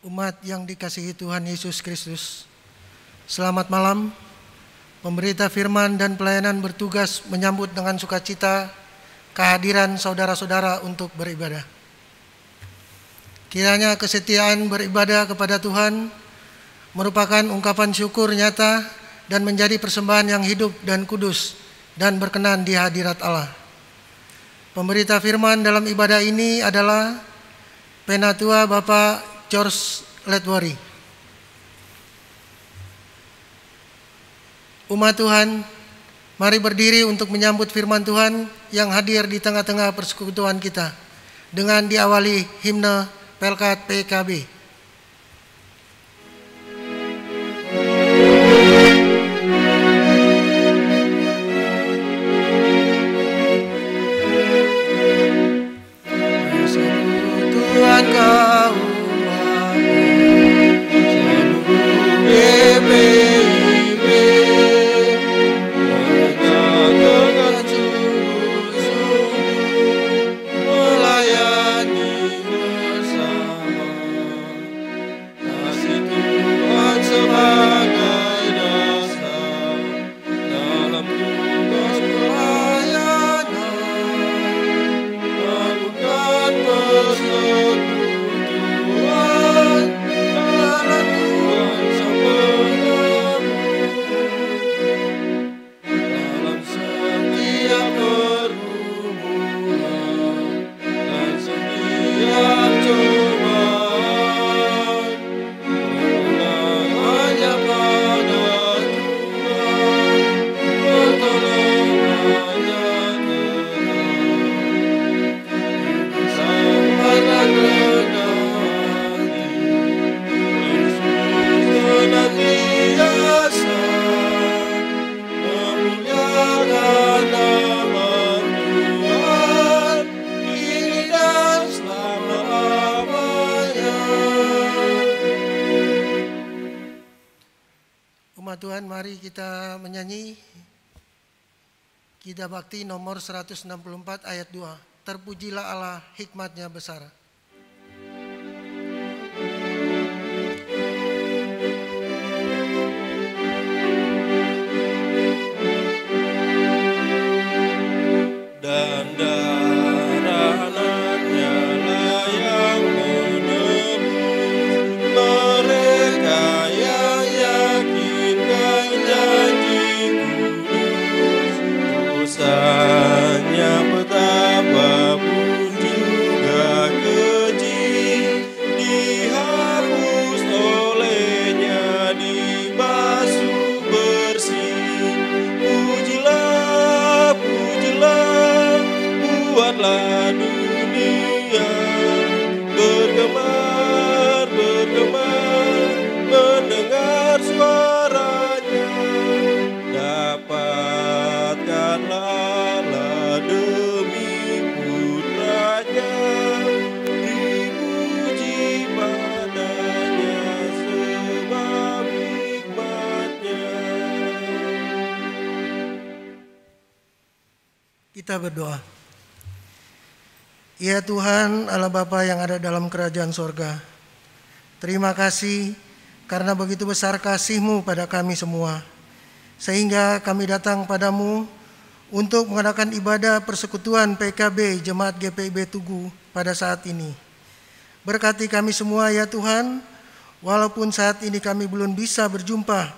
Umat yang dikasihi Tuhan Yesus Kristus, selamat malam. Pemberita firman dan pelayanan bertugas menyambut dengan sukacita kehadiran saudara-saudara untuk beribadah. Kiranya kesetiaan beribadah kepada Tuhan merupakan ungkapan syukur nyata dan menjadi persembahan yang hidup dan kudus dan berkenan di hadirat Allah. Pemberita firman dalam ibadah ini adalah Penatua Bapak George Letwari. Umat Tuhan, mari berdiri untuk menyambut firman Tuhan yang hadir di tengah-tengah persekutuan kita dengan diawali himne Pelkat PKB. Tuhan kau Tuhan, mari kita menyanyi Qida Bakti nomor 164 ayat 2. Terpujilah Allah, hikmatnya besar. Dan darah-Nya lah yang menebus mereka yang yakin janji kudus. Dosanya betapapun juga keji, dihapus olehnya, dibasuh bersih. Pujilah, pujilah, buatlah dunia bergemar, bergemar, mendengar suaranya. Dapatkanlah Allah demi putranya, dipuji padanya sebab hikmatnya. Kita berdoa. Ya Tuhan, Allah Bapa yang ada dalam kerajaan sorga, terima kasih karena begitu besar kasih-Mu pada kami semua, sehingga kami datang padamu untuk mengadakan ibadah persekutuan PKB Jemaat GPIB Tugu pada saat ini. Berkati kami semua ya Tuhan, walaupun saat ini kami belum bisa berjumpa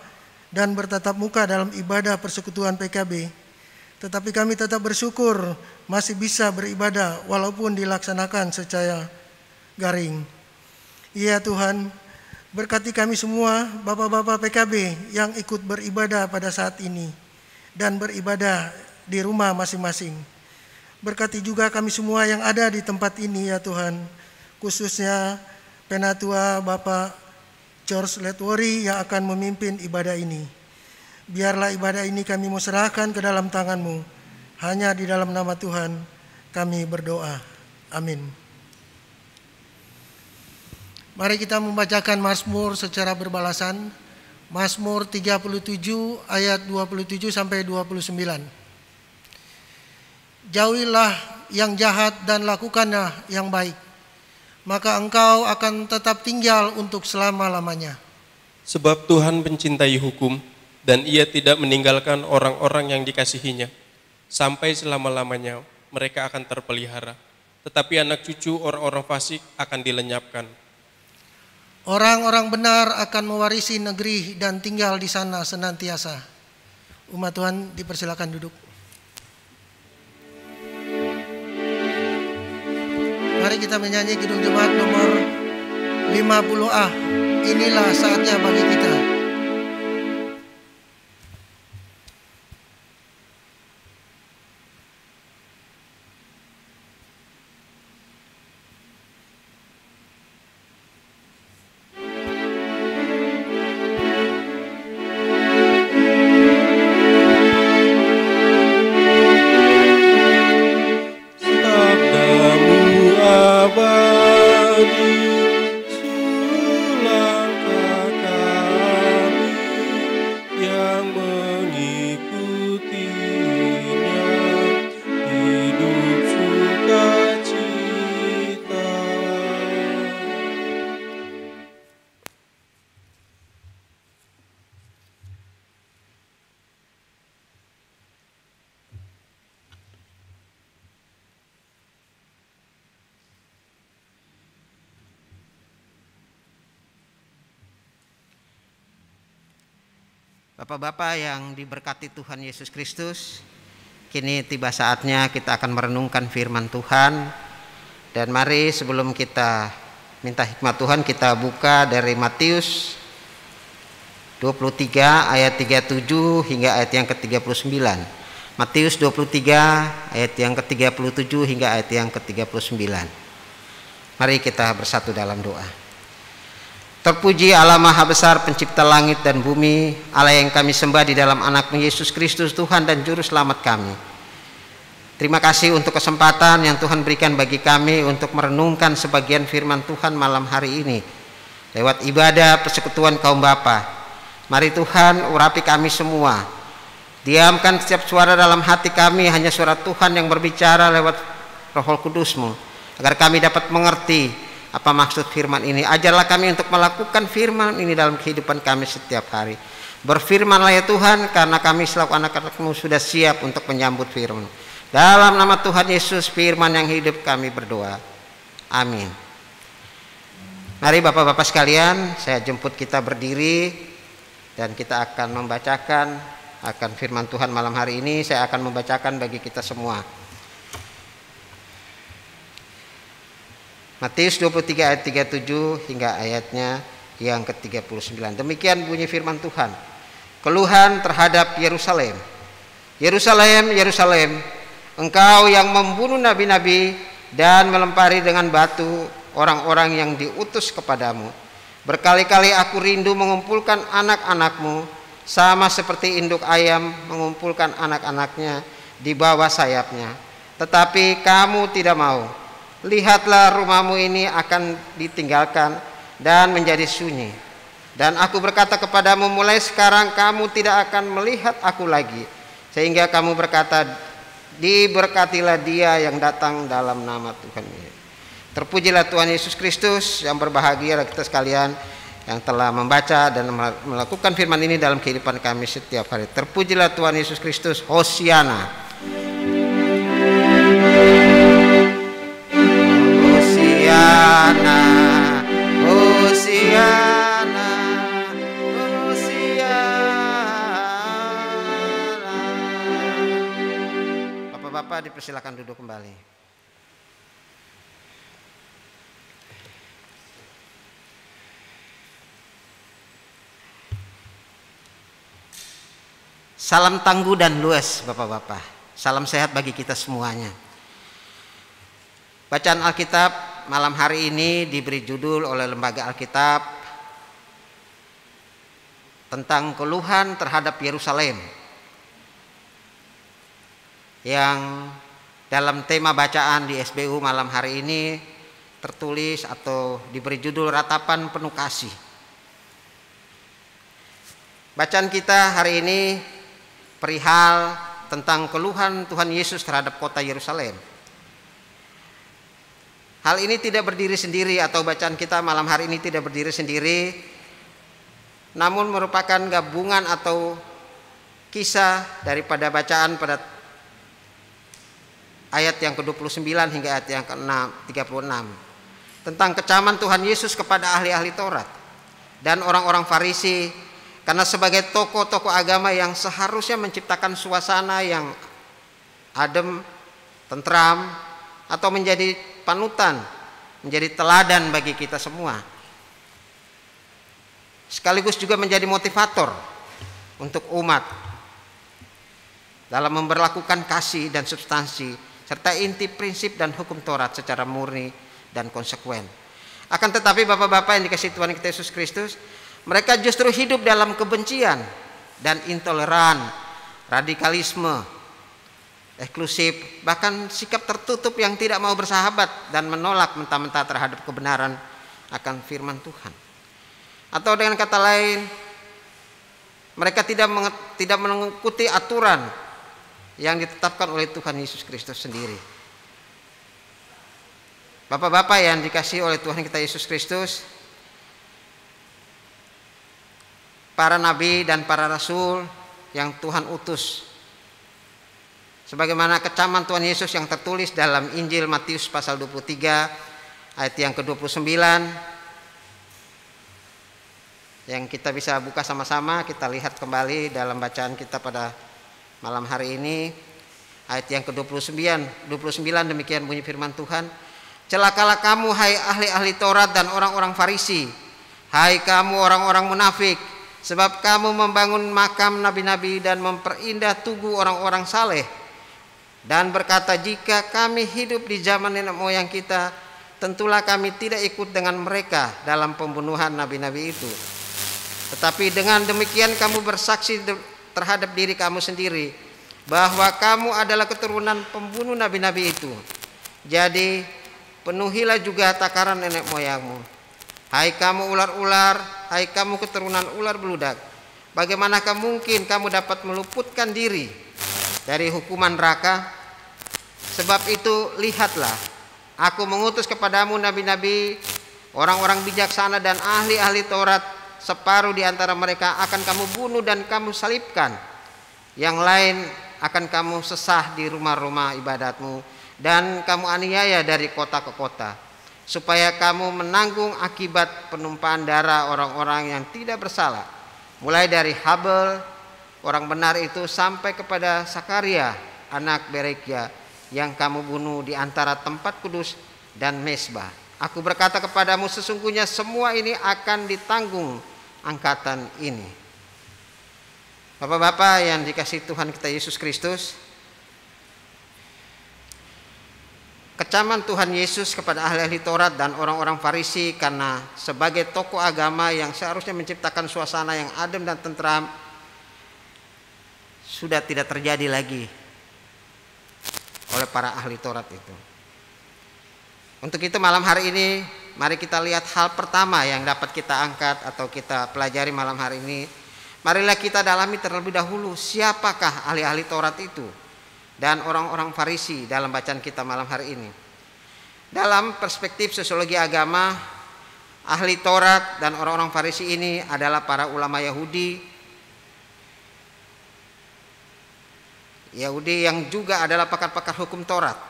dan bertatap muka dalam ibadah persekutuan PKB, tetapi kami tetap bersyukur masih bisa beribadah walaupun dilaksanakan secara garing. Ya Tuhan, berkati kami semua Bapak-Bapak PKB yang ikut beribadah pada saat ini dan beribadah di rumah masing-masing. Berkati juga kami semua yang ada di tempat ini ya Tuhan, khususnya Penatua Bapak George Letwari yang akan memimpin ibadah ini. Biarlah ibadah ini kami mau serahkan ke dalam tangan-Mu. Hanya di dalam nama Tuhan kami berdoa. Amin. Mari kita membacakan Mazmur secara berbalasan. Mazmur 37 ayat 27 sampai 29. Jauhilah yang jahat dan lakukanlah yang baik. maka engkau akan tetap tinggal untuk selama-lamanya. Sebab Tuhan mencintai hukum, dan Ia tidak meninggalkan orang-orang yang dikasihinya. Sampai selama-lamanya mereka akan terpelihara, tetapi anak cucu orang-orang fasik akan dilenyapkan. Orang-orang benar akan mewarisi negeri dan tinggal di sana senantiasa. Umat Tuhan dipersilakan duduk. Mari kita menyanyi Kidung Jemaat nomor 50A. Inilah saatnya bagi kita. Bapak-bapak yang diberkati Tuhan Yesus Kristus, kini tiba saatnya kita akan merenungkan firman Tuhan. Dan mari sebelum kita minta hikmat Tuhan, kita buka dari Matius 23 ayat 37 hingga ayat yang ke-39. Matius 23 ayat yang ke-37 hingga ayat yang ke-39. Mari kita bersatu dalam doa. Terpuji Allah Maha Besar, pencipta langit dan bumi, Allah yang kami sembah di dalam anak-Mu Yesus Kristus, Tuhan dan Juru Selamat kami. Terima kasih untuk kesempatan yang Tuhan berikan bagi kami untuk merenungkan sebagian firman Tuhan malam hari ini lewat ibadah persekutuan kaum bapa. Mari Tuhan urapi kami semua. Diamkan setiap suara dalam hati kami, hanya suara Tuhan yang berbicara lewat Roh Kudus-Mu, agar kami dapat mengerti apa maksud firman ini. Ajarlah kami untuk melakukan firman ini dalam kehidupan kami setiap hari. Berfirmanlah ya Tuhan, karena kami selaku anak-anak-Mu sudah siap untuk menyambut firman. Dalam nama Tuhan Yesus, firman yang hidup, kami berdoa. Amin. Mari bapak-bapak sekalian, saya jemput kita berdiri dan kita akan membacakan akan firman Tuhan malam hari ini. Saya akan membacakan bagi kita semua. Matius 23 ayat 37 hingga ayatnya yang ke-39. Demikian bunyi firman Tuhan. Keluhan terhadap Yerusalem. Yerusalem, Yerusalem, engkau yang membunuh nabi-nabi dan melempari dengan batu orang-orang yang diutus kepadamu. Berkali-kali aku rindu mengumpulkan anak-anakmu, sama seperti induk ayam mengumpulkan anak-anaknya di bawah sayapnya. Tetapi kamu tidak mau. Lihatlah, rumahmu ini akan ditinggalkan dan menjadi sunyi. Dan aku berkata kepadamu, mulai sekarang kamu tidak akan melihat aku lagi, sehingga kamu berkata, diberkatilah dia yang datang dalam nama Tuhan. Terpujilah Tuhan Yesus Kristus. Yang berbahagia kita sekalian yang telah membaca dan melakukan firman ini dalam kehidupan kami setiap hari. Terpujilah Tuhan Yesus Kristus. Hosiana. Hosiana, Hosiana, Hosiana. Bapak-bapak dipersilakan duduk kembali. Salam tangguh dan luas bapak-bapak. Salam sehat bagi kita semuanya. Bacaan Alkitab malam hari ini diberi judul oleh Lembaga Alkitab tentang keluhan terhadap Yerusalem, yang dalam tema bacaan di SBU malam hari ini tertulis atau diberi judul Ratapan Penuh Kasih. Bacaan kita hari ini perihal tentang keluhan Tuhan Yesus terhadap kota Yerusalem. Hal ini tidak berdiri sendiri, atau bacaan kita malam hari ini tidak berdiri sendiri, namun merupakan gabungan atau kisah daripada bacaan pada ayat yang ke-29 hingga ayat yang ke-36 tentang kecaman Tuhan Yesus kepada ahli-ahli Taurat dan orang-orang Farisi, karena sebagai tokoh-tokoh agama yang seharusnya menciptakan suasana yang adem, tentram, atau menjadi panutan, menjadi teladan bagi kita semua, sekaligus juga menjadi motivator untuk umat dalam memberlakukan kasih dan substansi serta inti prinsip dan hukum Taurat secara murni dan konsekuen. Akan tetapi Bapak-bapak yang dikasihi Tuhan kita Yesus Kristus, mereka justru hidup dalam kebencian dan intoleran, radikalisme, eksklusif, bahkan sikap tertutup yang tidak mau bersahabat dan menolak mentah-mentah terhadap kebenaran akan firman Tuhan. Atau dengan kata lain, mereka tidak mengikuti aturan yang ditetapkan oleh Tuhan Yesus Kristus sendiri. Bapak-bapak yang dikasihi oleh Tuhan kita Yesus Kristus, para nabi dan para rasul yang Tuhan utus, sebagaimana kecaman Tuhan Yesus yang tertulis dalam Injil Matius pasal 23 ayat yang ke-29, yang kita bisa buka sama-sama, kita lihat kembali dalam bacaan kita pada malam hari ini, ayat yang ke-29 demikian bunyi firman Tuhan. Celakalah kamu hai ahli-ahli Taurat dan orang-orang Farisi, hai kamu orang-orang munafik, sebab kamu membangun makam nabi-nabi dan memperindah tugu orang-orang saleh, dan berkata, jika kami hidup di zaman nenek moyang kita, tentulah kami tidak ikut dengan mereka dalam pembunuhan nabi-nabi itu. Tetapi dengan demikian kamu bersaksi terhadap diri kamu sendiri bahwa kamu adalah keturunan pembunuh nabi-nabi itu. Jadi penuhilah juga takaran nenek moyangmu. Hai kamu ular-ular, hai kamu keturunan ular beludak, bagaimanakah mungkin kamu dapat meluputkan diri dari hukuman neraka? Sebab itu lihatlah, aku mengutus kepadamu nabi-nabi, orang-orang bijaksana dan ahli-ahli Taurat. Separuh di antara mereka akan kamu bunuh dan kamu salibkan, yang lain akan kamu sesah di rumah-rumah ibadatmu dan kamu aniaya dari kota ke kota, supaya kamu menanggung akibat penumpahan darah orang-orang yang tidak bersalah, mulai dari Habel orang benar itu sampai kepada Sakaria anak Berekia yang kamu bunuh di antara tempat kudus dan mezbah. Aku berkata kepadamu, sesungguhnya semua ini akan ditanggung angkatan ini. Bapak-bapak yang dikasihi Tuhan kita Yesus Kristus, kecaman Tuhan Yesus kepada ahli-ahli Taurat dan orang-orang Farisi karena sebagai tokoh agama yang seharusnya menciptakan suasana yang adem dan tentram sudah tidak terjadi lagi oleh para ahli Taurat itu. Untuk itu malam hari ini mari kita lihat hal pertama yang dapat kita angkat atau kita pelajari malam hari ini. Marilah kita dalami terlebih dahulu siapakah ahli-ahli Taurat itu dan orang-orang Farisi dalam bacaan kita malam hari ini. Dalam perspektif sosiologi agama, ahli Taurat dan orang-orang Farisi ini adalah para ulama Yahudi yang juga adalah pakar-pakar hukum Taurat.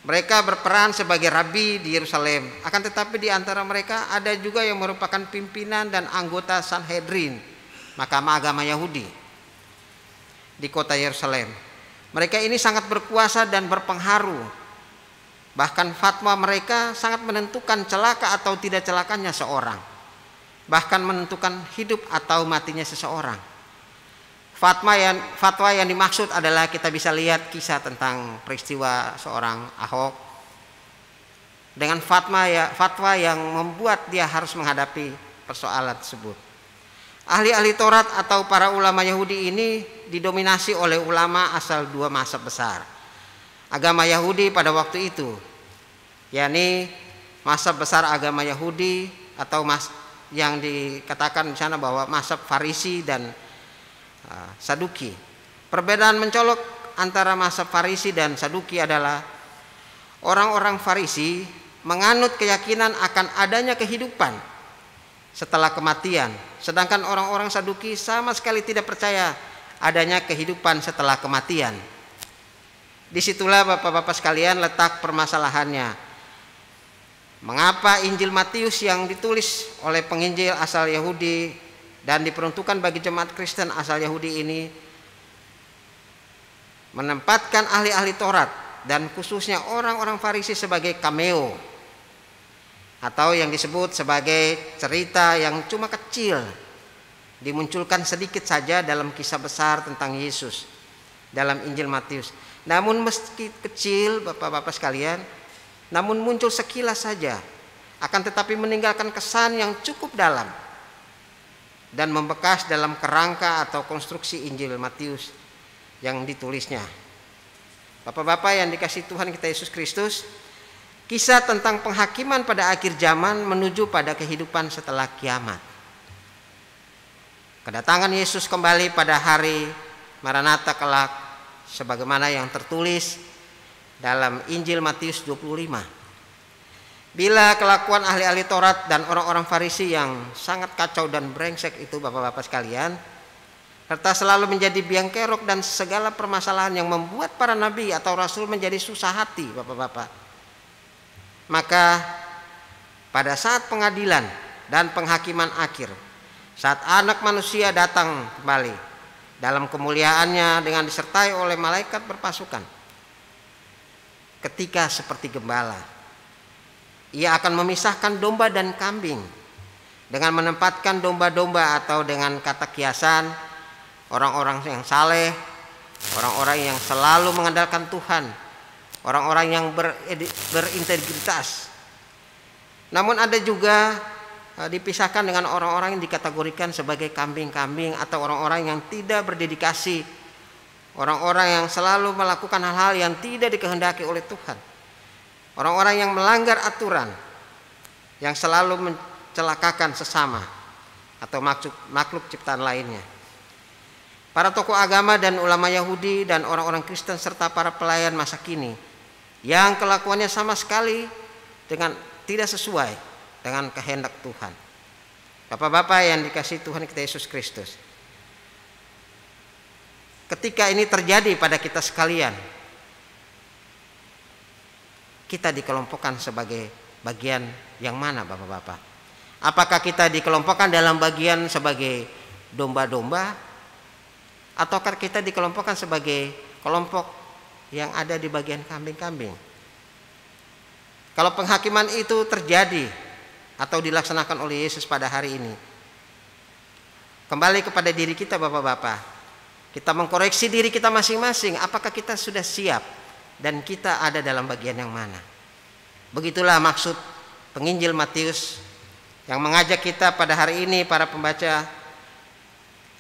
Mereka berperan sebagai rabi di Yerusalem. Akan tetapi di antara mereka ada juga yang merupakan pimpinan dan anggota Sanhedrin, mahkamah agama Yahudi di kota Yerusalem. Mereka ini sangat berkuasa dan berpengaruh. Bahkan fatwa mereka sangat menentukan celaka atau tidak celakanya seorang. Bahkan menentukan hidup atau matinya seseorang. Fatwa yang dimaksud adalah kita bisa lihat kisah tentang peristiwa seorang Ahok dengan fatwa yang membuat dia harus menghadapi persoalan tersebut. Ahli-ahli Taurat atau para ulama Yahudi ini didominasi oleh ulama asal dua mazhab besar agama Yahudi pada waktu itu, yakni mazhab besar agama Yahudi atau yang dikatakan di sana bahwa mazhab Farisi dan Saduki. Perbedaan mencolok antara mazhab Farisi dan Saduki adalah orang-orang Farisi menganut keyakinan akan adanya kehidupan setelah kematian, sedangkan orang-orang Saduki sama sekali tidak percaya adanya kehidupan setelah kematian. Disitulah Bapak-Bapak sekalian letak permasalahannya. Mengapa Injil Matius yang ditulis oleh penginjil asal Yahudi dan diperuntukkan bagi jemaat Kristen asal Yahudi ini menempatkan ahli-ahli Taurat dan khususnya orang-orang Farisi sebagai cameo atau yang disebut sebagai cerita yang cuma kecil, dimunculkan sedikit saja dalam kisah besar tentang Yesus dalam Injil Matius. Namun meski kecil Bapak-Bapak sekalian, namun muncul sekilas saja, akan tetapi meninggalkan kesan yang cukup dalam dan membekas dalam kerangka atau konstruksi Injil Matius yang ditulisnya. Bapak-bapak yang dikasihi Tuhan kita Yesus Kristus, kisah tentang penghakiman pada akhir zaman menuju pada kehidupan setelah kiamat. Kedatangan Yesus kembali pada hari Maranatha kelak sebagaimana yang tertulis dalam Injil Matius 25. Bila kelakuan ahli-ahli Taurat dan orang-orang Farisi yang sangat kacau dan brengsek itu Bapak-bapak sekalian, serta selalu menjadi biang kerok dan segala permasalahan yang membuat para nabi atau rasul menjadi susah hati Bapak-bapak, maka pada saat pengadilan dan penghakiman akhir, saat anak manusia datang kembali dalam kemuliaannya dengan disertai oleh malaikat berpasukan, ketika seperti gembala, ia akan memisahkan domba dan kambing dengan menempatkan domba-domba atau dengan kata kiasan orang-orang yang saleh, orang-orang yang selalu mengandalkan Tuhan, orang-orang yang berintegritas. Namun ada juga dipisahkan dengan orang-orang yang dikategorikan sebagai kambing-kambing atau orang-orang yang tidak berdedikasi, orang-orang yang selalu melakukan hal-hal yang tidak dikehendaki oleh Tuhan, orang-orang yang melanggar aturan, yang selalu mencelakakan sesama atau makhluk ciptaan lainnya. Para tokoh agama dan ulama Yahudi dan orang-orang Kristen serta para pelayan masa kini yang kelakuannya sama sekali dengan tidak sesuai dengan kehendak Tuhan. Bapak-bapak yang dikasihi Tuhan kita Yesus Kristus, ketika ini terjadi pada kita sekalian, kita dikelompokkan sebagai bagian yang mana Bapak-bapak? Apakah kita dikelompokkan dalam bagian sebagai domba-domba, ataukah kita dikelompokkan sebagai kelompok yang ada di bagian kambing-kambing? Kalau penghakiman itu terjadi atau dilaksanakan oleh Yesus pada hari ini, kembali kepada diri kita Bapak-bapak, kita mengkoreksi diri kita masing-masing, apakah kita sudah siap dan kita ada dalam bagian yang mana. Begitulah maksud penginjil Matius yang mengajak kita pada hari ini para pembaca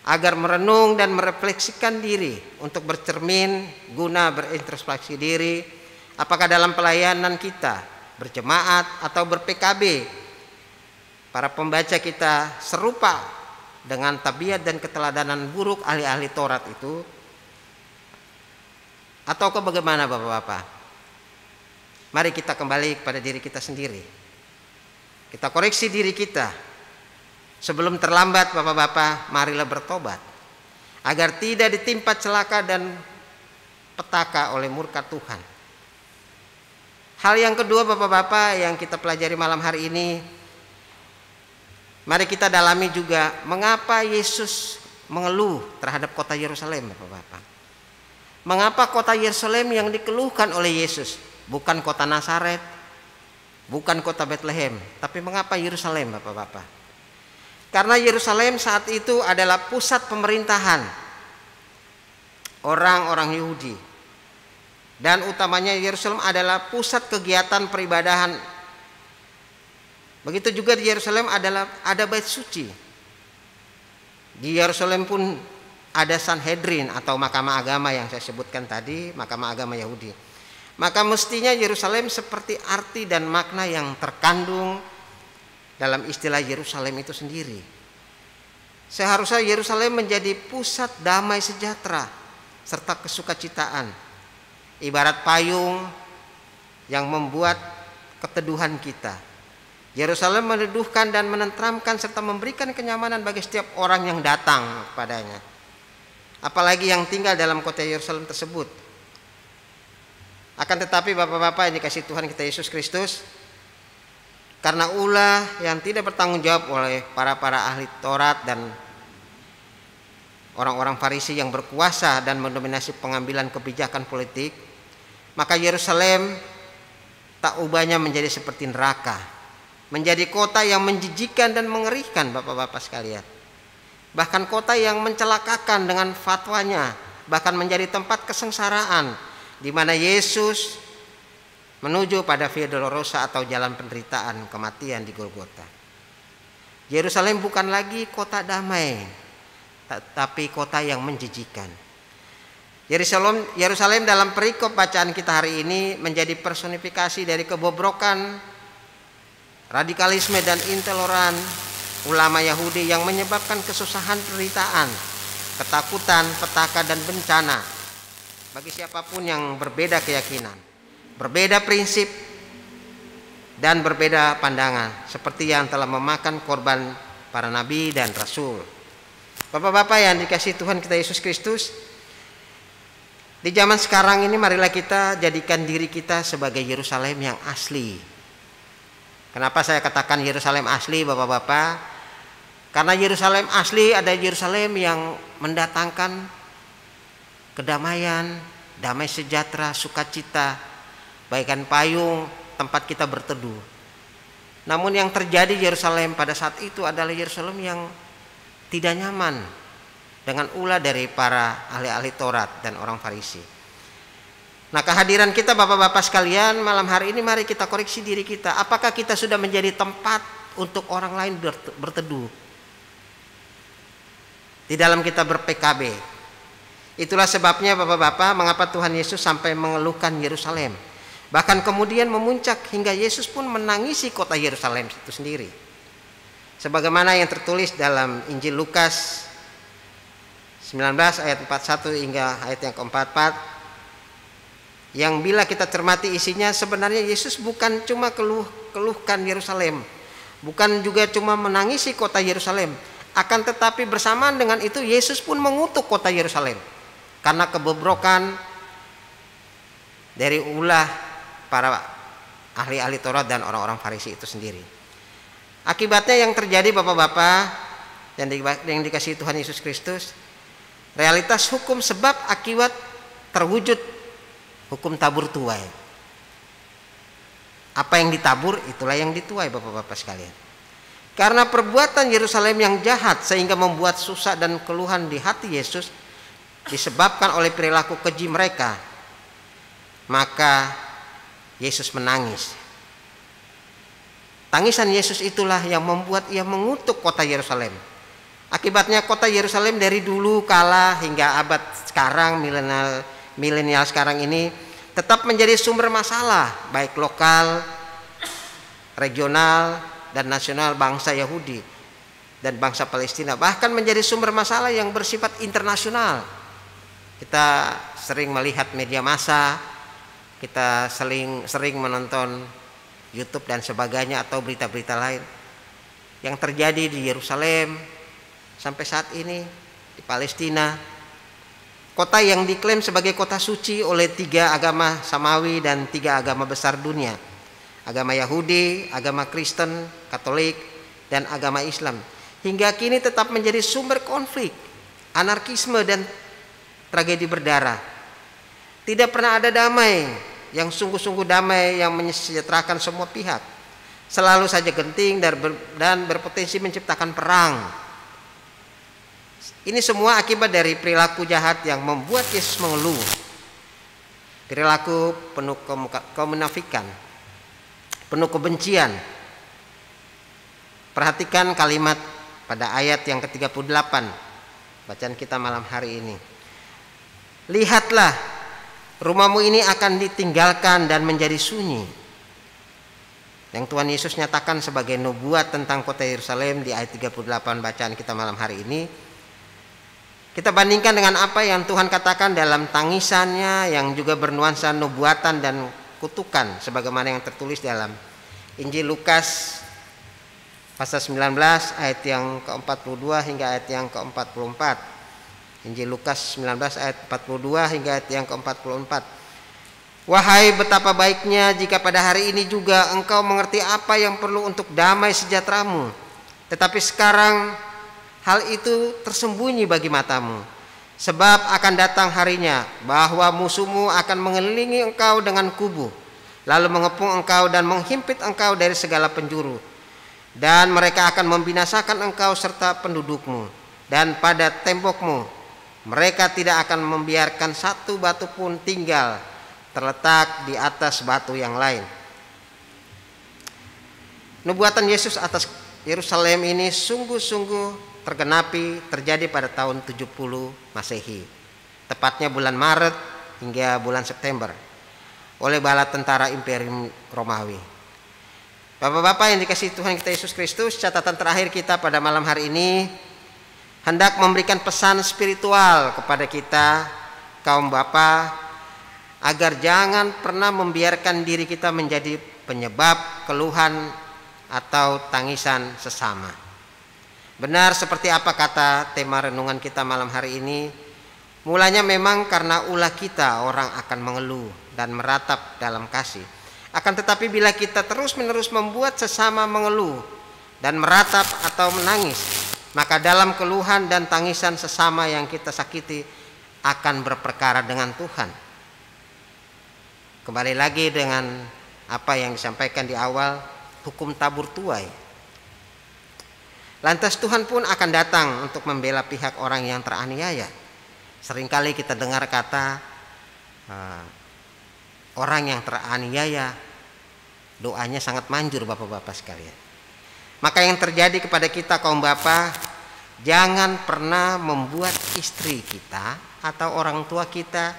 agar merenung dan merefleksikan diri untuk bercermin guna berintrospeksi diri, apakah dalam pelayanan kita berjemaat atau ber-PKB para pembaca kita serupa dengan tabiat dan keteladanan buruk ahli-ahli Taurat itu, ataukah bagaimana Bapak-bapak? Mari kita kembali kepada diri kita sendiri, kita koreksi diri kita sebelum terlambat Bapak-bapak. Marilah bertobat agar tidak ditimpa celaka dan petaka oleh murka Tuhan. Hal yang kedua Bapak-bapak yang kita pelajari malam hari ini, mari kita dalami juga mengapa Yesus mengeluh terhadap kota Yerusalem Bapak-bapak. Mengapa kota Yerusalem yang dikeluhkan oleh Yesus, bukan kota Nazaret, bukan kota Bethlehem, tapi mengapa Yerusalem Bapak-bapak? Karena Yerusalem saat itu adalah pusat pemerintahan orang-orang Yahudi, dan utamanya Yerusalem adalah pusat kegiatan peribadahan. Begitu juga di Yerusalem ada bait suci. Di Yerusalem pun ada Sanhedrin atau mahkamah agama yang saya sebutkan tadi, mahkamah agama Yahudi. Maka mestinya Yerusalem seperti arti dan makna yang terkandung dalam istilah Yerusalem itu sendiri. Seharusnya Yerusalem menjadi pusat damai sejahtera serta kesukacitaan, ibarat payung yang membuat keteduhan kita. Yerusalem meneduhkan dan menenteramkan serta memberikan kenyamanan bagi setiap orang yang datang kepadanya. Apalagi yang tinggal dalam kota Yerusalem tersebut. Akan tetapi Bapak-bapak yang dikasihi Tuhan kita Yesus Kristus, karena ulah yang tidak bertanggung jawab oleh para ahli Taurat dan orang-orang Farisi yang berkuasa dan mendominasi pengambilan kebijakan politik, maka Yerusalem tak ubahnya menjadi seperti neraka, menjadi kota yang menjijikan dan mengerikan Bapak-bapak sekalian. Bahkan kota yang mencelakakan dengan fatwanya, bahkan menjadi tempat kesengsaraan di mana Yesus menuju pada Via Dolorosa atau jalan penderitaan kematian di Golgota. Yerusalem bukan lagi kota damai, tapi kota yang menjijikan. Yerusalem dalam perikop bacaan kita hari ini menjadi personifikasi dari kebobrokan, radikalisme dan intoleran ulama Yahudi yang menyebabkan kesusahan, penderitaan, ketakutan, petaka dan bencana bagi siapapun yang berbeda keyakinan, berbeda prinsip dan berbeda pandangan, seperti yang telah memakan korban para nabi dan rasul. Bapak-bapak yang dikasihi Tuhan kita Yesus Kristus, di zaman sekarang ini marilah kita jadikan diri kita sebagai Yerusalem yang asli. Kenapa saya katakan Yerusalem asli, Bapak-bapak? Karena Yerusalem asli ada Yerusalem yang mendatangkan kedamaian, damai sejahtera, sukacita, bagaikan payung tempat kita berteduh. Namun yang terjadi Yerusalem pada saat itu adalah Yerusalem yang tidak nyaman dengan ulah dari para ahli-ahli Taurat dan orang Farisi. Nah, kehadiran kita Bapak-bapak sekalian malam hari ini, mari kita koreksi diri kita. Apakah kita sudah menjadi tempat untuk orang lain berteduh di dalam kita ber-PKB? Itulah sebabnya Bapak-bapak mengapa Tuhan Yesus sampai mengeluhkan Yerusalem. Bahkan kemudian memuncak hingga Yesus pun menangisi kota Yerusalem itu sendiri. Sebagaimana yang tertulis dalam Injil Lukas 19 ayat 41 hingga ayat yang ke-44, yang bila kita cermati isinya, sebenarnya Yesus bukan cuma keluhkan Yerusalem, bukan juga cuma menangisi kota Yerusalem, akan tetapi bersamaan dengan itu Yesus pun mengutuk kota Yerusalem karena kebobrokan dari ulah para ahli-ahli Taurat dan orang-orang Farisi itu sendiri. Akibatnya yang terjadi Bapak-bapak yang dikasihi Tuhan Yesus Kristus, realitas hukum sebab akibat terwujud hukum tabur tuai. Apa yang ditabur itulah yang dituai Bapak-bapak sekalian. Karena perbuatan Yerusalem yang jahat sehingga membuat susah dan keluhan di hati Yesus disebabkan oleh perilaku keji mereka, maka Yesus menangis. Tangisan Yesus itulah yang membuat ia mengutuk kota Yerusalem. Akibatnya kota Yerusalem dari dulu kala hingga abad sekarang, milenial sekarang ini tetap menjadi sumber masalah baik lokal, regional dan nasional bangsa Yahudi dan bangsa Palestina, bahkan menjadi sumber masalah yang bersifat internasional. Kita sering melihat media massa, kita sering menonton YouTube dan sebagainya atau berita-berita lain yang terjadi di Yerusalem sampai saat ini, di Palestina, kota yang diklaim sebagai kota suci oleh 3 agama samawi dan 3 agama besar dunia, agama Yahudi, agama Kristen, Katolik, dan agama Islam, hingga kini tetap menjadi sumber konflik, anarkisme dan tragedi berdarah. Tidak pernah ada damai yang sungguh-sungguh damai yang mensejahterakan semua pihak. Selalu saja genting dan berpotensi menciptakan perang. Ini semua akibat dari perilaku jahat yang membuat Yesus mengeluh. Perilaku penuh kemunafikan, penuh kebencian. Perhatikan kalimat pada ayat yang ke-38 bacaan kita malam hari ini. Lihatlah, rumahmu ini akan ditinggalkan dan menjadi sunyi. Yang Tuhan Yesus nyatakan sebagai nubuat tentang kota Yerusalem di ayat 38 bacaan kita malam hari ini. Kita bandingkan dengan apa yang Tuhan katakan dalam tangisannya yang juga bernuansa nubuatan dan kutukan sebagaimana yang tertulis dalam Injil Lukas pasal 19 ayat yang ke-42 hingga ayat yang ke-44. Injil Lukas 19 ayat 42 hingga ayat yang ke-44. Wahai betapa baiknya jika pada hari ini juga engkau mengerti apa yang perlu untuk damai sejahteramu. Tetapi sekarang hal itu tersembunyi bagi matamu. Sebab akan datang harinya bahwa musuhmu akan mengelilingi engkau dengan kubu, lalu mengepung engkau dan menghimpit engkau dari segala penjuru. Dan mereka akan membinasakan engkau serta pendudukmu. Dan pada tembokmu mereka tidak akan membiarkan satu batu pun tinggal terletak di atas batu yang lain. Nubuatan Yesus atas Yerusalem ini sungguh-sungguh terjadi pada tahun 70 Masehi, tepatnya bulan Maret hingga bulan September, oleh bala tentara Imperium Romawi. Bapak-bapak yang dikasihi Tuhan kita Yesus Kristus, catatan terakhir kita pada malam hari ini hendak memberikan pesan spiritual kepada kita kaum bapa, agar jangan pernah membiarkan diri kita menjadi penyebab keluhan atau tangisan sesama. Benar seperti apa kata tema renungan kita malam hari ini, mulanya memang karena ulah kita orang akan mengeluh dan meratap dalam kasih. Akan tetapi bila kita terus-menerus membuat sesama mengeluh dan meratap atau menangis, maka dalam keluhan dan tangisan sesama yang kita sakiti akan berperkara dengan Tuhan. Kembali lagi dengan apa yang disampaikan di awal, hukum tabur tuai. Lantas Tuhan pun akan datang untuk membela pihak orang yang teraniaya. Seringkali kita dengar kata orang yang teraniaya doanya sangat manjur, bapak-bapak sekalian. Maka yang terjadi kepada kita kaum bapak, jangan pernah membuat istri kita atau orang tua kita,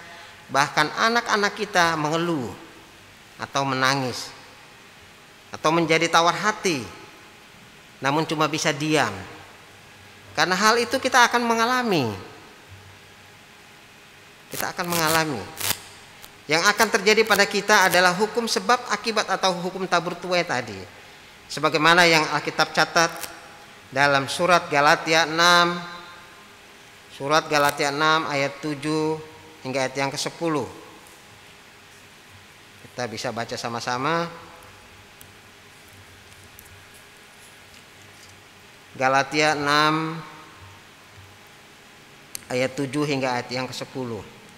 bahkan anak-anak kita mengeluh atau menangis atau menjadi tawar hati, namun cuma bisa diam. Karena hal itu kita akan mengalami. Yang akan terjadi pada kita adalah hukum sebab akibat atau hukum tabur tuai tadi. Sebagaimana yang Alkitab catat dalam surat Galatia 6 ayat 7 hingga ayat yang ke-10. Kita bisa baca sama-sama. Galatia 6 ayat 7 hingga ayat yang ke-10.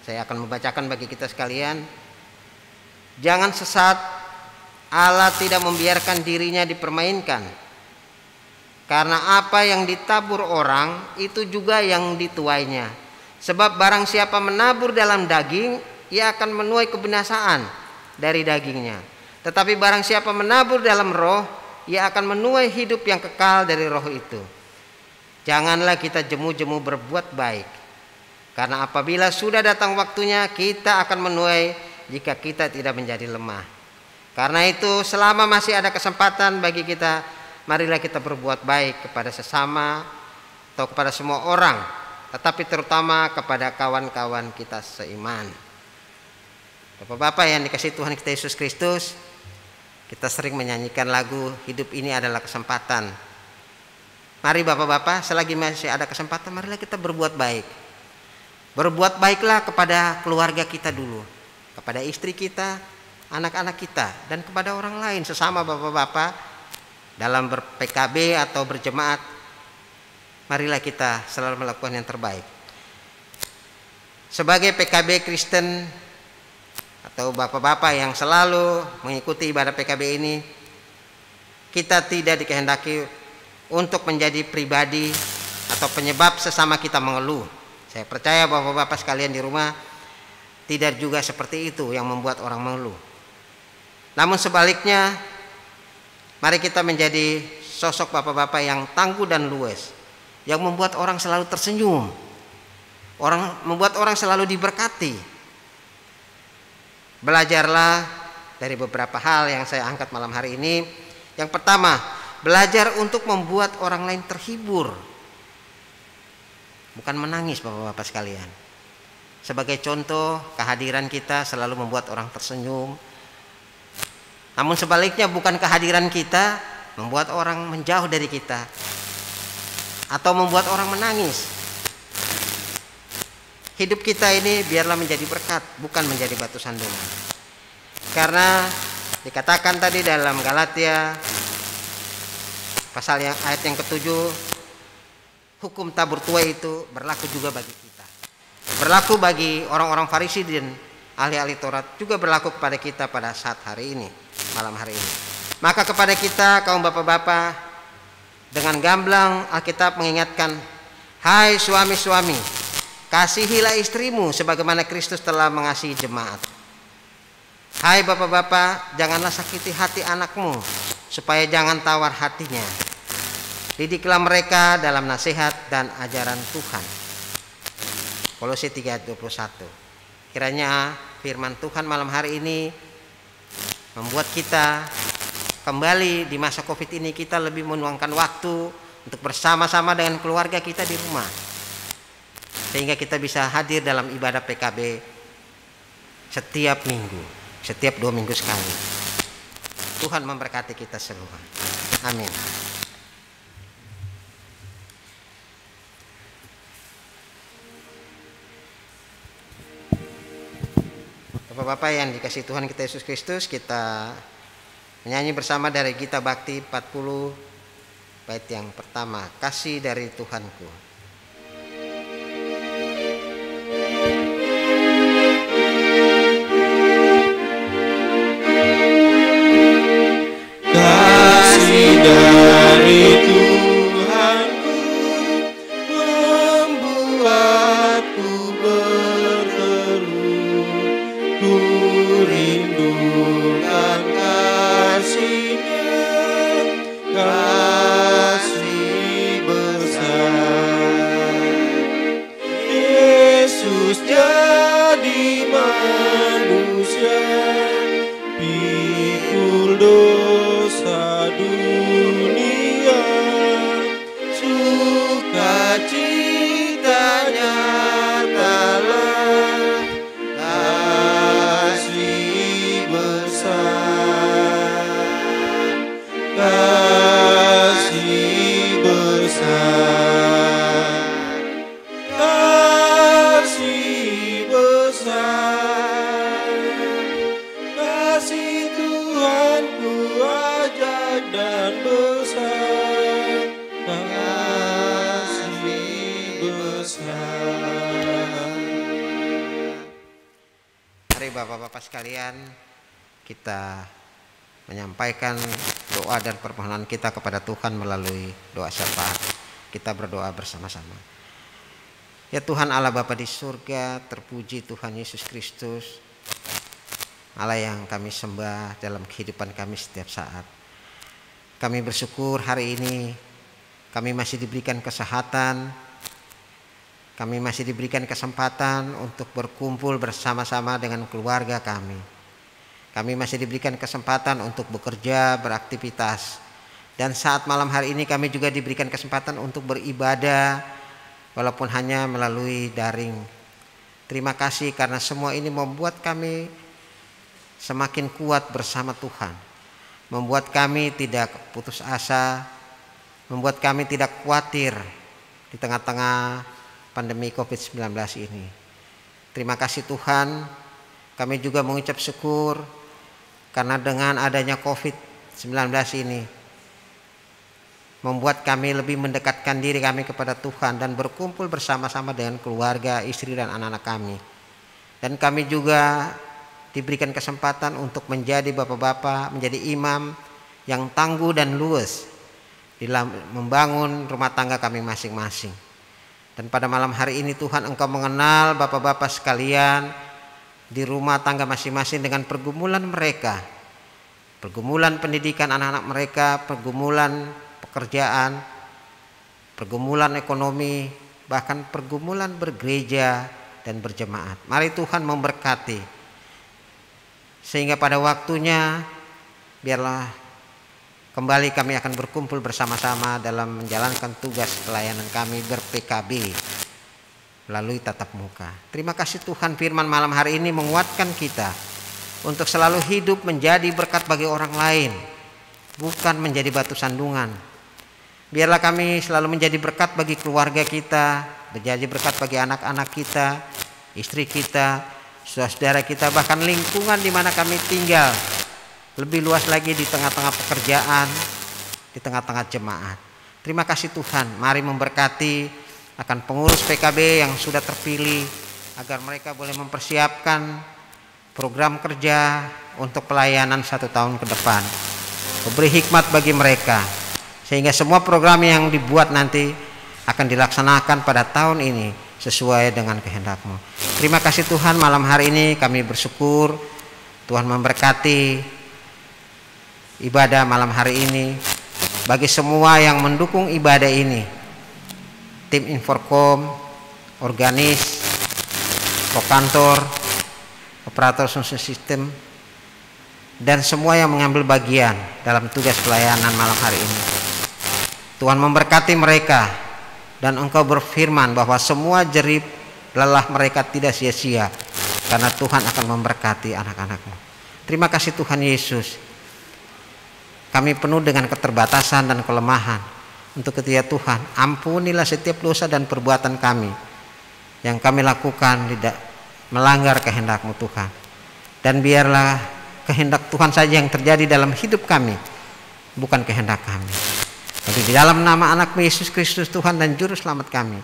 Saya akan membacakan bagi kita sekalian. Jangan sesat, Allah tidak membiarkan dirinya dipermainkan. Karena apa yang ditabur orang, itu juga yang dituainya. Sebab barang siapa menabur dalam daging, ia akan menuai kebinasaan dari dagingnya. Tetapi barang siapa menabur dalam roh, ia akan menuai hidup yang kekal dari roh itu. Janganlah kita jemu-jemu berbuat baik. Karena apabila sudah datang waktunya, kita akan menuai jika kita tidak menjadi lemah. Karena itu selama masih ada kesempatan bagi kita, marilah kita berbuat baik kepada sesama atau kepada semua orang, tetapi terutama kepada kawan-kawan kita seiman. Bapak-bapak yang dikasihi Tuhan kita Yesus Kristus, kita sering menyanyikan lagu hidup ini adalah kesempatan. Mari bapak-bapak, selagi masih ada kesempatan, marilah kita berbuat baik. Berbuat baiklah kepada keluarga kita dulu, kepada istri kita, anak-anak kita, dan kepada orang lain sesama bapak-bapak dalam ber-PKB atau berjemaat. Marilah kita selalu melakukan yang terbaik. Sebagai PKB Kristen atau bapak-bapak yang selalu mengikuti ibadah PKB ini, kita tidak dikehendaki untuk menjadi pribadi atau penyebab sesama kita mengeluh. Saya percaya bapak-bapak sekalian di rumah tidak juga seperti itu yang membuat orang mengeluh. Namun sebaliknya, mari kita menjadi sosok bapak-bapak yang tangguh dan luwes, yang membuat orang selalu tersenyum, membuat orang selalu diberkati. Belajarlah dari beberapa hal yang saya angkat malam hari ini. Yang pertama, belajar untuk membuat orang lain terhibur, bukan menangis bapak-bapak sekalian. Sebagai contoh, kehadiran kita selalu membuat orang tersenyum, Namun sebaliknya, bukan kehadiran kita membuat orang menjauh dari kita atau membuat orang menangis. Hidup kita ini biarlah menjadi berkat, bukan menjadi batu sandungan. Karena dikatakan tadi dalam Galatia pasal ayat yang ke-7, hukum tabur tuai itu berlaku juga bagi kita. Berlaku bagi orang-orang Farisi dan ahli-ahli Taurat, juga berlaku kepada kita pada saat hari ini, malam hari ini. Maka kepada kita kaum bapak-bapak, dengan gamblang Alkitab mengingatkan, hai suami-suami, kasihilah istrimu sebagaimana Kristus telah mengasihi jemaat. Hai bapak-bapak, janganlah sakiti hati anakmu, supaya jangan tawar hatinya. Didiklah mereka dalam nasihat dan ajaran Tuhan. Kolose 3:21. Kiranya firman Tuhan malam hari ini membuat kita kembali di masa Covid ini, kita lebih meluangkan waktu untuk bersama-sama dengan keluarga kita di rumah, sehingga kita bisa hadir dalam ibadah PKB setiap minggu, setiap 2 minggu sekali. Tuhan memberkati kita semua. Amin. Bapak-bapak yang dikasihi Tuhan kita Yesus Kristus, kita menyanyi bersama dari Gita Bakti 40 bait yang pertama, kasih dari Tuhanku. Kasih dari Tuhanku membuatku berteru, ku rindukan kasih-Nya, kasih besar. Yesus jadi manusia, pikul dosa dunia, sukacitanya telah kasih besar, kasih besar, kasih besar, kasih Tuhanku ajaib dan besar, kasih besar. Mari bapak-bapak sekalian, kita menyampaikan doa dan permohonan kita kepada Tuhan melalui doa syafaat. Kita berdoa bersama-sama. Ya Tuhan Allah Bapa di surga, terpuji Tuhan Yesus Kristus, Allah yang kami sembah dalam kehidupan kami setiap saat. Kami bersyukur hari ini kami masih diberikan kesehatan, kami masih diberikan kesempatan untuk berkumpul bersama-sama dengan keluarga kami. Kami masih diberikan kesempatan untuk bekerja, beraktivitas. Dan saat malam hari ini kami juga diberikan kesempatan untuk beribadah, walaupun hanya melalui daring. Terima kasih karena semua ini membuat kami semakin kuat bersama Tuhan. Membuat kami tidak putus asa, membuat kami tidak khawatir di tengah-tengah pandemi COVID-19 ini. Terima kasih Tuhan, kami juga mengucap syukur karena dengan adanya COVID-19 ini membuat kami lebih mendekatkan diri kami kepada Tuhan dan berkumpul bersama-sama dengan keluarga, istri dan anak-anak kami. Dan kami juga diberikan kesempatan untuk menjadi bapak-bapak, menjadi imam yang tangguh dan luwes dalam membangun rumah tangga kami masing-masing. Dan pada malam hari ini Tuhan, Engkau mengenal bapak-bapak sekalian di rumah tangga masing-masing dengan pergumulan mereka, pergumulan pendidikan anak-anak mereka, pergumulan pekerjaan, pergumulan ekonomi, bahkan pergumulan bergereja dan berjemaat. Mari Tuhan memberkati, sehingga pada waktunya biarlah kembali kami akan berkumpul bersama-sama dalam menjalankan tugas pelayanan kami ber-PKB melalui tatap muka. Terima kasih Tuhan, firman malam hari ini menguatkan kita untuk selalu hidup menjadi berkat bagi orang lain, bukan menjadi batu sandungan. Biarlah kami selalu menjadi berkat bagi keluarga kita, menjadi berkat bagi anak-anak kita, istri kita, saudara kita, bahkan lingkungan di mana kami tinggal. Lebih luas lagi di tengah-tengah pekerjaan, di tengah-tengah jemaat. Terima kasih Tuhan, mari memberkati akan pengurus PKB yang sudah terpilih, agar mereka boleh mempersiapkan program kerja untuk pelayanan 1 tahun ke depan. Beri hikmat bagi mereka, sehingga semua program yang dibuat nanti akan dilaksanakan pada tahun ini sesuai dengan kehendak-Mu. Terima kasih Tuhan, malam hari ini kami bersyukur Tuhan memberkati ibadah malam hari ini. Bagi semua yang mendukung ibadah ini, tim Inforkom, organis, prokantor, operator sistem, dan semua yang mengambil bagian dalam tugas pelayanan malam hari ini. Tuhan memberkati mereka, dan Engkau berfirman bahwa semua jerih lelah mereka tidak sia-sia, karena Tuhan akan memberkati anak-anak-Mu. Terima kasih Tuhan Yesus. Kami penuh dengan keterbatasan dan kelemahan. Untuk itu ya Tuhan, ampunilah setiap dosa dan perbuatan kami yang kami lakukan tidak melanggar kehendak-Mu Tuhan. Dan biarlah kehendak Tuhan saja yang terjadi dalam hidup kami, bukan kehendak kami. Jadi di dalam nama anak-Mu Yesus Kristus Tuhan dan Juru Selamat kami,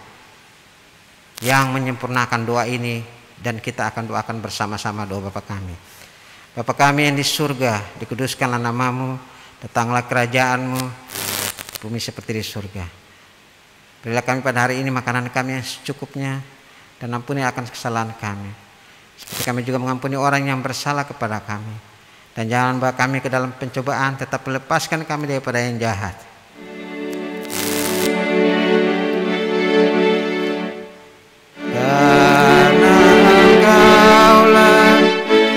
yang menyempurnakan doa ini, dan kita akan doakan bersama-sama doa Bapa kami. Bapa kami yang di surga, dikuduskanlah nama-Mu, datanglah kerajaan-Mu, bumi seperti di surga. Berilah kami pada hari ini makanan kami yang secukupnya, dan ampuni akan kesalahan kami, seperti kami juga mengampuni orang yang bersalah kepada kami. Dan jangan bawa kami ke dalam pencobaan, tetap lepaskan kami daripada yang jahat. Karena Engkaulah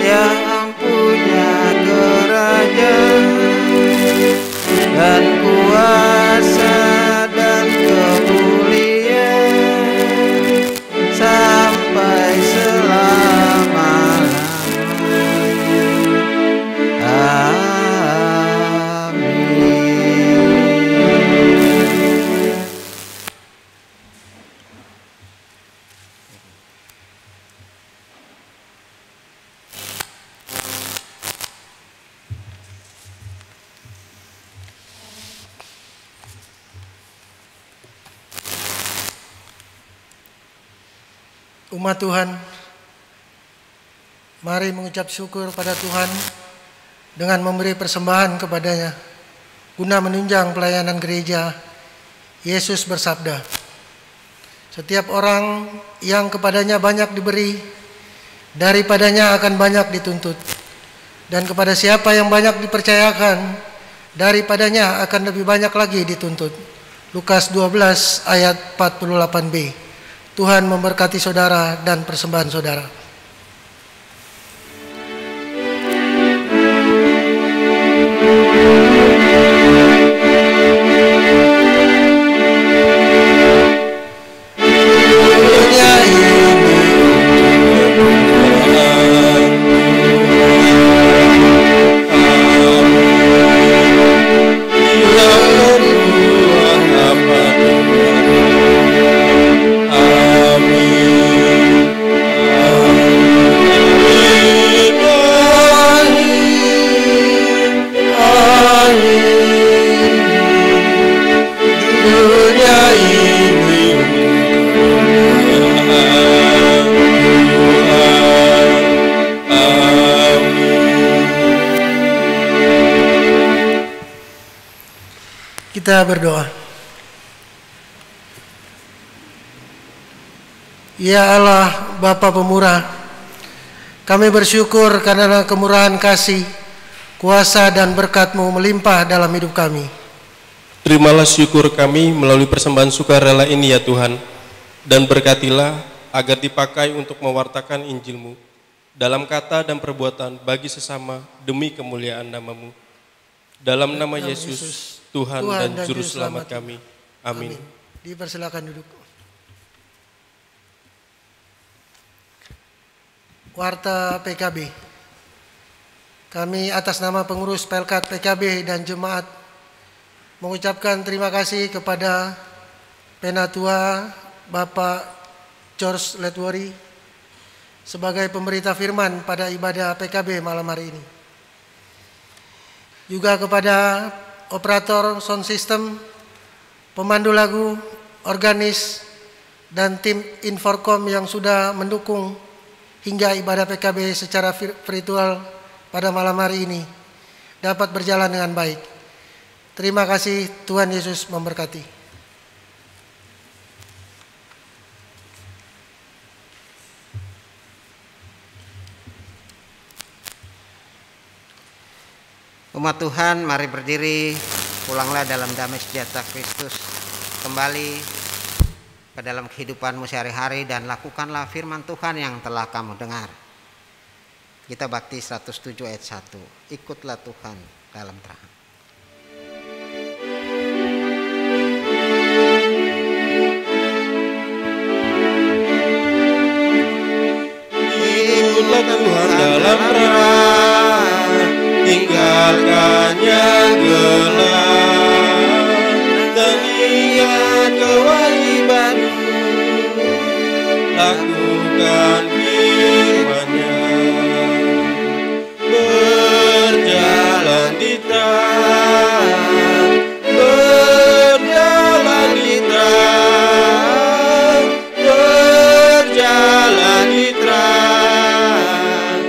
yang punya kerajaan dan kuasa dan kemuliaan sampai selama-lamanya. Amin. Umat Tuhan, mari mengucap syukur pada Tuhan dengan memberi persembahan kepadanya guna menunjang pelayanan gereja. Yesus bersabda, setiap orang yang kepadanya banyak diberi, daripadanya akan banyak dituntut, dan kepada siapa yang banyak dipercayakan, daripadanya akan lebih banyak lagi dituntut. Lukas 12 ayat 48b. Tuhan memberkati saudara dan persembahan saudara. Kita berdoa. Ya Allah, Bapa pemurah, kami bersyukur karena kemurahan kasih, kuasa dan berkat-Mu melimpah dalam hidup kami. Terimalah syukur kami melalui persembahan sukarela ini ya Tuhan, dan berkatilah agar dipakai untuk mewartakan Injil-Mu dalam kata dan perbuatan bagi sesama demi kemuliaan nama-Mu. Dalam nama Yesus, Tuhan dan Juru Selamat kami. Amin. Dipersilakan duduk. Warta PKB. kami atas nama pengurus Pelkat PKB dan Jemaat mengucapkan terima kasih kepada Penatua Bapak George Letwori sebagai pemberita firman pada ibadah PKB malam hari ini. Juga kepada operator sound system, pemandu lagu, organis, dan tim Inforkom yang sudah mendukung hingga ibadah PKB secara virtual pada malam hari ini dapat berjalan dengan baik. Terima kasih, Tuhan Yesus memberkati. Umat Tuhan, mari berdiri, pulanglah dalam damai sejahtera Kristus, kembali ke dalam kehidupanmu sehari-hari dan lakukanlah firman Tuhan yang telah kamu dengar. Kita bakti 107 ayat 1, ikutlah Tuhan dalam terang. Ikutlah Tuhan dalam terang, tinggalkannya gelap, dan ingat kewajibanmu, lakukan firman-Nya, berjalan di terang, berjalan di terang, berjalan di terang,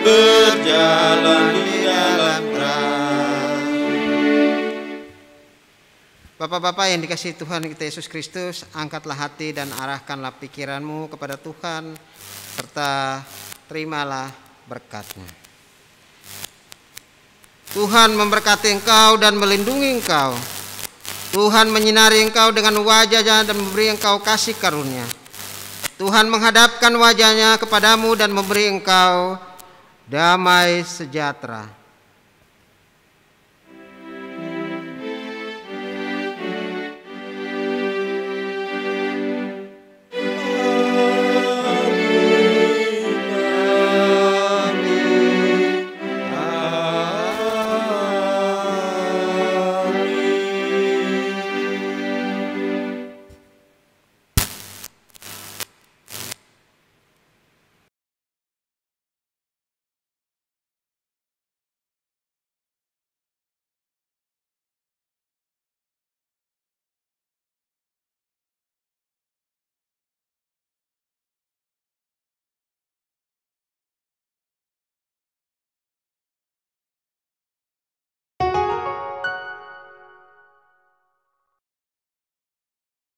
berjalan di dalam terang. Bapak-bapak yang dikasihi Tuhan kita Yesus Kristus, angkatlah hati dan arahkanlah pikiranmu kepada Tuhan, serta terimalah berkat-Nya. Tuhan memberkati engkau dan melindungi engkau. Tuhan menyinari engkau dengan wajah-Nya dan memberi engkau kasih karunia. Tuhan menghadapkan wajah-Nya kepadamu dan memberi engkau damai sejahtera.